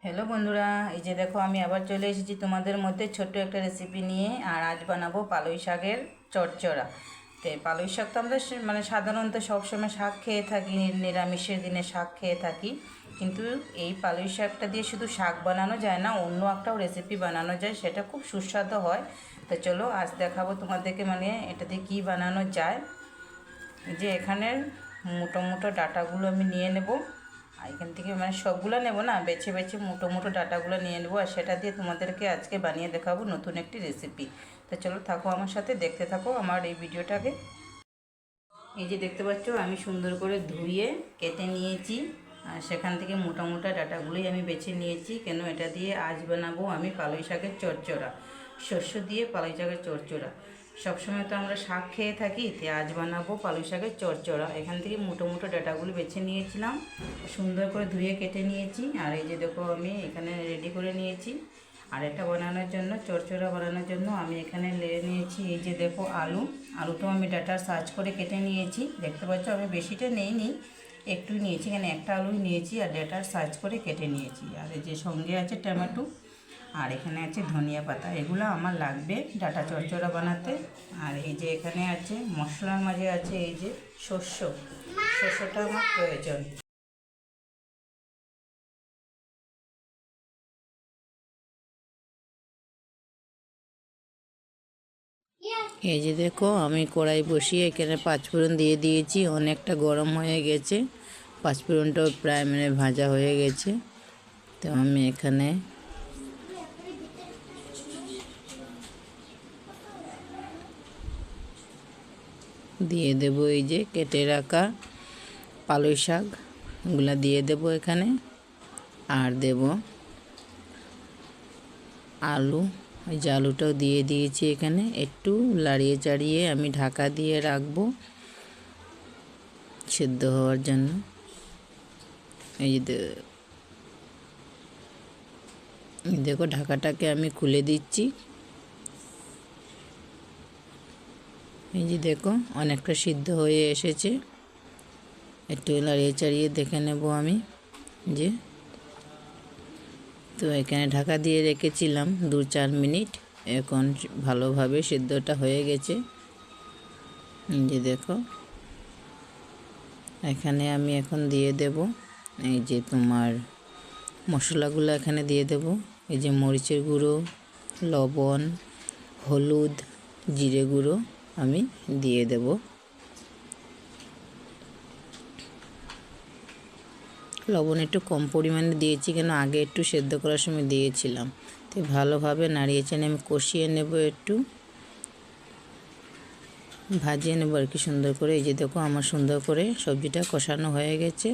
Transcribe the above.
Hello বন্ধুরা, এই যে দেখো আমি আবার চলে এসেছি তোমাদের মধ্যে ছোট্ট একটা রেসিপি নিয়ে। আর আজ বানাবো পালং শাকের চচ্চড়া। তো পালং শাক তো আমরা সাধারণত সবসময় শাক খেয়ে থাকি, নিরামিষের দিনে শাক খেয়ে থাকি। কিন্তু এই পালং শাকটা দিয়ে শুধু শাক বানানো যায় না, অন্য একটাও রেসিপি বানানো যায়, সেটা খুব সুস্বাদু হয়। তো চলো আজ দেখাবো তোমাদেরকে এটা দিয়ে কী বানানো যায়। এই যে এখানের মোটো মোটো ডাটাগুলো আমি নিয়ে নেব। আর এখান থেকে সবগুলো নেব না, বেছে বেছে মোটো মোটো ডাটাগুলো নিয়ে নেব, আর সেটা দিয়ে তোমাদেরকে আজকে বানিয়ে দেখাবো নতুন একটি রেসিপি। তো চলো থাকো আমার সাথে, দেখতে থাকো আমার এই ভিডিওটাকে। এই যে দেখতে পাচ্ছ আমি সুন্দর করে ধুয়ে কেটে নিয়েছি, আর সেখান থেকে মোটা মোটা ডাটাগুলোই আমি বেছে নিয়েছি। কেন এটা দিয়ে আজ বানাবো আমি পালং শাকের চচ্চড়া, শস্য দিয়ে পালং শাকের চচ্চড়া। সবসময় তো আমরা শাক খেয়ে থাকি, তো আজ বানাবো পালং শাকের চচ্চড়া। এখান থেকে মোটো মোটো ডাটাগুলো বেছে নিয়েছিলাম, সুন্দর করে ধুয়ে কেটে নিয়েছি। আর এই যে দেখো আমি এখানে রেডি করে নিয়েছি। আর এটা বানানোর জন্য, চচ্চড়া বানানোর জন্য আমি এখানে নিয়েছি এই যে দেখো আলুটাও আমি ডাটার সার্চ করে কেটে নিয়েছি। দেখতে পাচ্ছ আমি বেশিটা নেইনি, একটু নিয়েছি, এখানে একটা আলুই নিয়েছি আর ডাটার সার্চ করে কেটে নিয়েছি। আর এই যে সঙ্গে আছে টমেটো, আর এখানে আছে ধনিয়া পাতা, এগুলো আমার লাগবে ডাটা চচ্চড়া বানাতে। আর এই যে এখানে আছে মশলার মাঝে আছে এই যে শস্যটা আমার প্রয়োজন। এই যে দেখো আমি কড়াই বসিয়ে এখানে পাঁচফোড়ন দিয়ে দিয়েছি, অনেকটা গরম হয়ে গেছে, পাঁচফোড়নটাও প্রায় ভাজা হয়ে গেছে। তো আমি এখানে দিয়ে দেব এই যে কেটে রাখা পালং শাকগুলো দিয়ে দেব এখানে। আর দেব আলু, ওই যে আলুটাও দিয়ে দিয়েছি এখানে। একটু লাড়িয়ে চাড়িয়ে আমি ঢাকা দিয়ে রাখবো সেদ্ধ হওয়ার জন্য। এই যে দেখো ঢাকাটাকে আমি খুলে দিচ্ছি। এই যে দেখো অনেকটা সিদ্ধ হয়ে এসেছে, একটু লাড়িয়ে চাড়িয়ে দেখে নেব আমি যে। তো এখানে ঢাকা দিয়ে রেখেছিলাম 2-4 মিনিট, এখন ভালোভাবে সিদ্ধটা হয়ে গেছে। যে দেখো এখানে আমি এখন দিয়ে দেব এই যে তোমার মশলাগুলো এখানে দিয়ে দেব। এই যে মরিচের গুঁড়ো, লবণ, হলুদ, জিরে গুঁড়ো আমি দিয়ে দেব। লবণ একটু কম পরিমাণে দিয়েছি, কেন আগে একটু সেদ্ধ করার সময় দিয়েছিলাম। তো ভালোভাবে নাড়িয়ে চেড়ে আমি কষিয়ে নেব, একটু ভাজিয়ে নেব আর কি সুন্দর করে। এই যে দেখো আমার সুন্দর করে সবজিটা কষানো হয়ে গেছে।